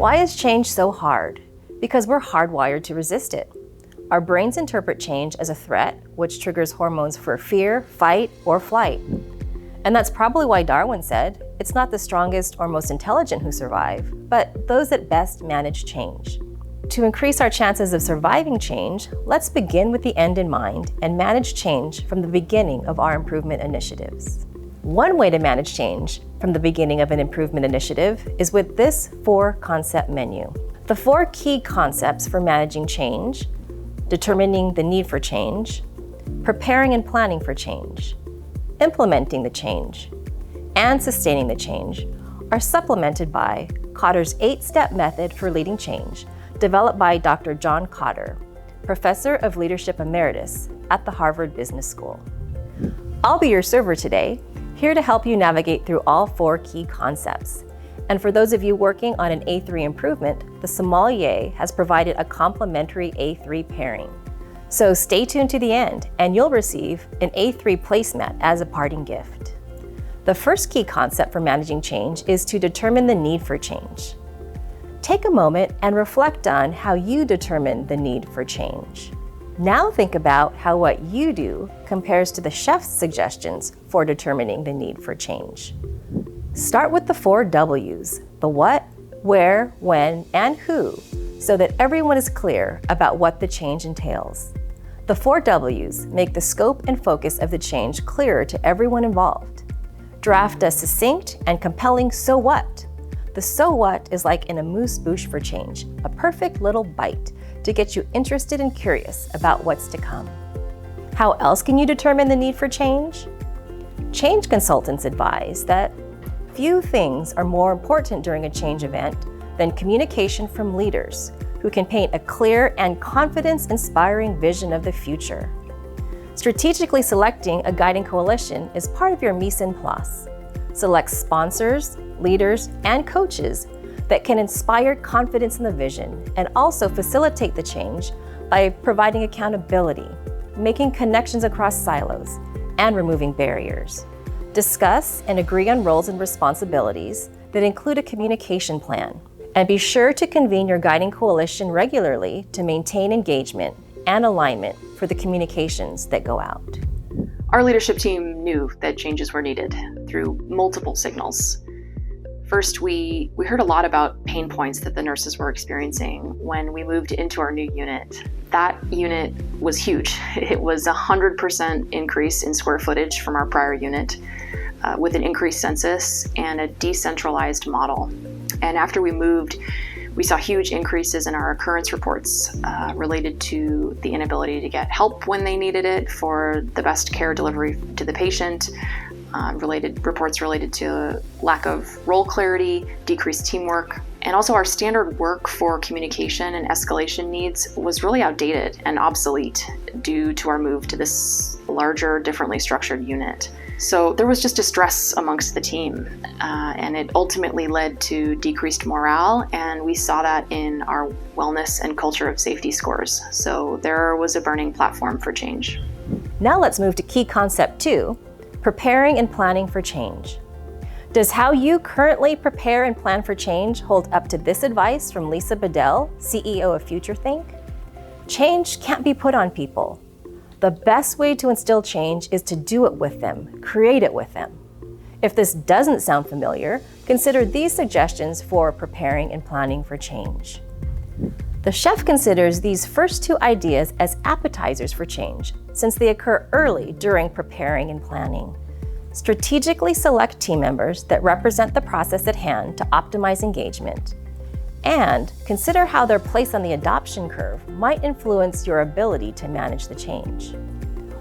Why is change so hard? Because we're hardwired to resist it. Our brains interpret change as a threat, which triggers hormones for fear, fight, or flight. And that's probably why Darwin said, it's not the strongest or most intelligent who survive, but those that best manage change. To increase our chances of surviving change, let's begin with the end in mind and manage change from the beginning of our improvement initiatives. One way to manage change from the beginning of an improvement initiative is with this 4-concept menu. The 4 key concepts for managing change: determining the need for change, preparing and planning for change, implementing the change, and sustaining the change are supplemented by Kotter's 8-step method for leading change, developed by Dr. John Kotter, Professor of Leadership Emeritus at the Harvard Business School. I'll be your server today, here to help you navigate through all 4 key concepts. And for those of you working on an A3 improvement, the sommelier has provided a complimentary A3 pairing. So stay tuned to the end and you'll receive an A3 placemat as a parting gift. The first key concept for managing change is to determine the need for change. Take a moment and reflect on how you determine the need for change. Now think about how what you do compares to the chef's suggestions for determining the need for change. Start with the 4 W's, the what, where, when, and who, so that everyone is clear about what the change entails. The 4 W's make the scope and focus of the change clearer to everyone involved. Draft a succinct and compelling so what. The so what is like an amuse-bouche for change, a perfect little bite to get you interested and curious about what's to come. How else can you determine the need for change? Change consultants advise that few things are more important during a change event than communication from leaders who can paint a clear and confidence-inspiring vision of the future. Strategically selecting a guiding coalition is part of your mise en place. Select sponsors, leaders, and coaches that can inspire confidence in the vision and also facilitate the change by providing accountability, making connections across silos, and removing barriers. Discuss and agree on roles and responsibilities that include a communication plan. And be sure to convene your guiding coalition regularly to maintain engagement and alignment for the communications that go out. Our leadership team knew that changes were needed through multiple signals. First, we heard a lot about pain points that the nurses were experiencing when we moved into our new unit. That unit was huge. It was 100% increase in square footage from our prior unit, with an increased census and a decentralized model. And after we moved, we saw huge increases in our occurrence reports related to the inability to get help when they needed it for the best care delivery to the patient, reports related to lack of role clarity, decreased teamwork, and also our standard work for communication and escalation needs was really outdated and obsolete due to our move to this larger, differently structured unit. So there was just distress amongst the team, and it ultimately led to decreased morale, and we saw that in our wellness and culture of safety scores. So there was a burning platform for change. Now let's move to key concept 2, preparing and planning for change. Does how you currently prepare and plan for change hold up to this advice from Lisa Bedell, CEO of FutureThink? Change can't be put on people. The best way to instill change is to do it with them, create it with them. If this doesn't sound familiar, consider these suggestions for preparing and planning for change. The chef considers these first 2 ideas as appetizers for change, since they occur early during preparing and planning. Strategically select team members that represent the process at hand to optimize engagement, and consider how their place on the adoption curve might influence your ability to manage the change.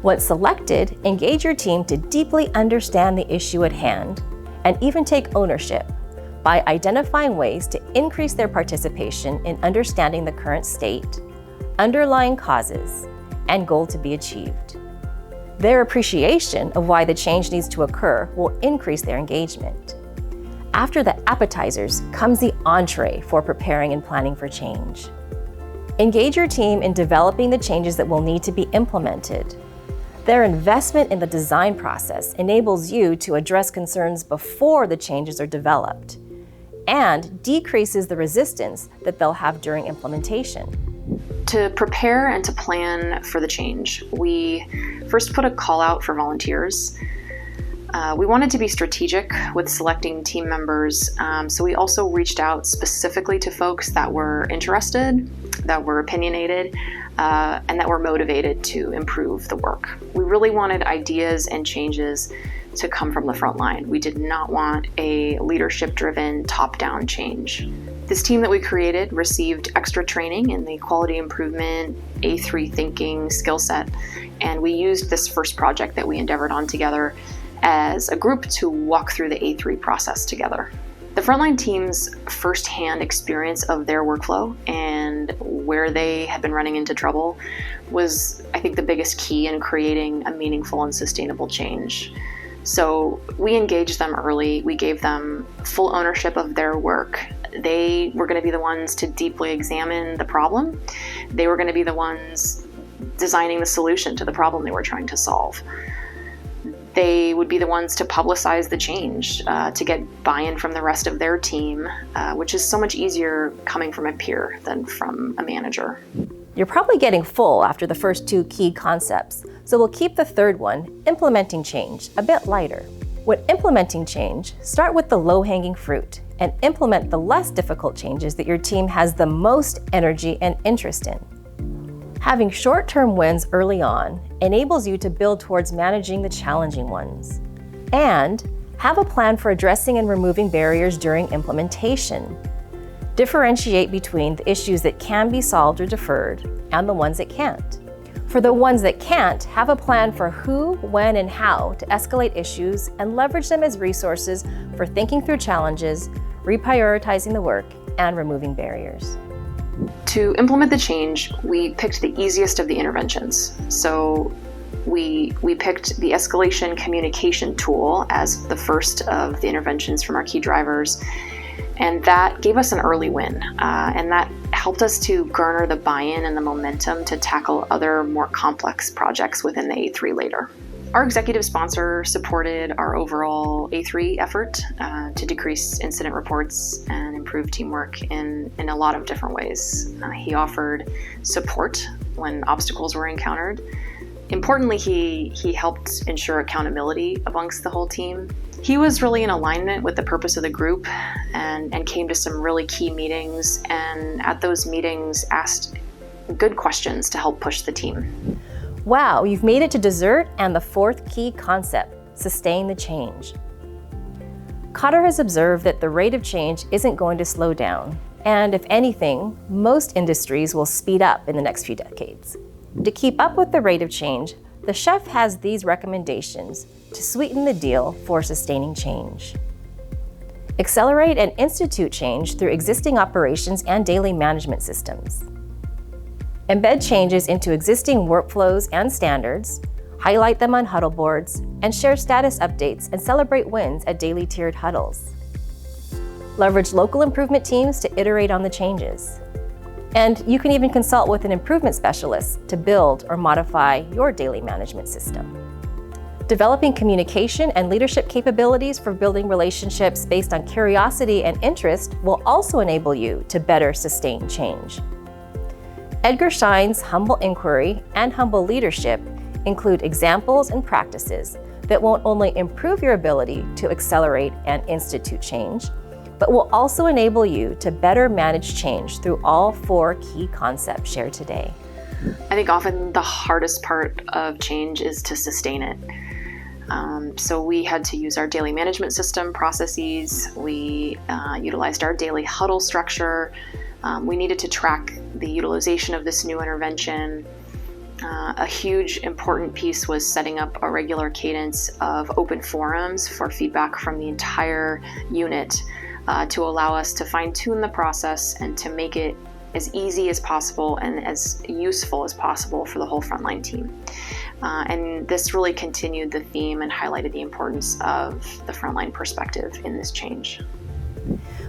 Once selected, engage your team to deeply understand the issue at hand and even take ownership by identifying ways to increase their participation in understanding the current state, underlying causes, and goal to be achieved. Their appreciation of why the change needs to occur will increase their engagement. After the appetizers comes the entree for preparing and planning for change. Engage your team in developing the changes that will need to be implemented. Their investment in the design process enables you to address concerns before the changes are developed. and decreases the resistance that they'll have during implementation. To prepare and to plan for the change, we first put a call out for volunteers. We wanted to be strategic with selecting team members, so we also reached out specifically to folks that were interested, that were opinionated, and that were motivated to improve the work. We really wanted ideas and changes to come from the front line. We did not want a leadership-driven, top-down change. This team that we created received extra training in the quality improvement, A3 thinking skill set, and we used this first project that we endeavored on together as a group to walk through the A3 process together. The frontline team's firsthand experience of their workflow and where they had been running into trouble was, I think, the biggest key in creating a meaningful and sustainable change. So we engaged them early. We gave them full ownership of their work. They were going to be the ones to deeply examine the problem. They were going to be the ones designing the solution to the problem they were trying to solve. They would be the ones to publicize the change, to get buy-in from the rest of their team, which is so much easier coming from a peer than from a manager. You're probably getting full after the first two key concepts, so we'll keep the third one, implementing change, a bit lighter. When implementing change, start with the low-hanging fruit and implement the less difficult changes that your team has the most energy and interest in. Having short-term wins early on enables you to build towards managing the challenging ones. And have a plan for addressing and removing barriers during implementation. Differentiate between the issues that can be solved or deferred and the ones that can't. For the ones that can't, have a plan for who, when, and how to escalate issues and leverage them as resources for thinking through challenges, reprioritizing the work, and removing barriers. To implement the change, we picked the easiest of the interventions. So we picked the escalation communication tool as the first of the interventions from our key drivers, and that gave us an early win, and that helped us to garner the buy-in and the momentum to tackle other more complex projects within the A3 later. Our executive sponsor supported our overall A3 effort to decrease incident reports and improve teamwork in a lot of different ways. He offered support when obstacles were encountered. Importantly, he helped ensure accountability amongst the whole team. He was really in alignment with the purpose of the group and came to some really key meetings, and at those meetings asked good questions to help push the team. Wow, you've made it to dessert and the fourth key concept, sustain the change. Cotter has observed that the rate of change isn't going to slow down, and if anything, most industries will speed up in the next few decades. To keep up with the rate of change, the chef has these recommendations to sweeten the deal for sustaining change. Accelerate and institute change through existing operations and daily management systems. Embed changes into existing workflows and standards, highlight them on huddle boards, and share status updates and celebrate wins at daily tiered huddles. Leverage local improvement teams to iterate on the changes. And you can even consult with an improvement specialist to build or modify your daily management system. Developing communication and leadership capabilities for building relationships based on curiosity and interest will also enable you to better sustain change. Edgar Schein's humble inquiry and humble leadership include examples and practices that won't only improve your ability to accelerate and institute change, but will also enable you to better manage change through all four key concepts shared today. I think often the hardest part of change is to sustain it. So we had to use our daily management system processes. We utilized our daily huddle structure. We needed to track the utilization of this new intervention. A huge important piece was setting up a regular cadence of open forums for feedback from the entire unit to allow us to fine-tune the process and to make it as easy as possible and as useful as possible for the whole frontline team. And this really continued the theme and highlighted the importance of the frontline perspective in this change.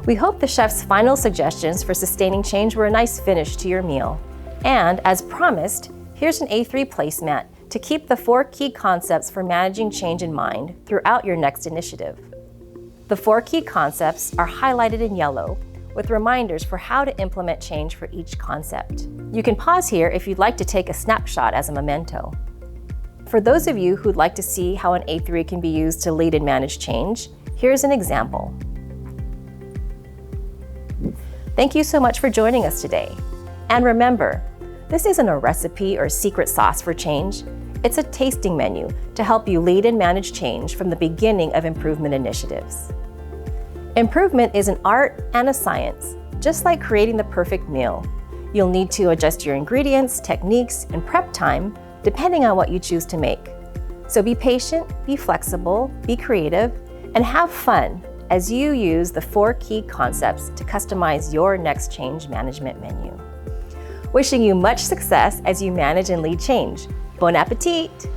We hope the chef's final suggestions for sustaining change were a nice finish to your meal. And as promised, here's an A3 placemat to keep the four key concepts for managing change in mind throughout your next initiative. The 4 key concepts are highlighted in yellow with reminders for how to implement change for each concept. You can pause here if you'd like to take a snapshot as a memento. For those of you who'd like to see how an A3 can be used to lead and manage change, here's an example. Thank you so much for joining us today. And remember, this isn't a recipe or secret sauce for change. It's a tasting menu to help you lead and manage change from the beginning of improvement initiatives. Improvement is an art and a science, just like creating the perfect meal. You'll need to adjust your ingredients, techniques, and prep time depending on what you choose to make. So be patient, be flexible, be creative, and have fun as you use the 4 key concepts to customize your next change management menu. Wishing you much success as you manage and lead change. Bon appetit!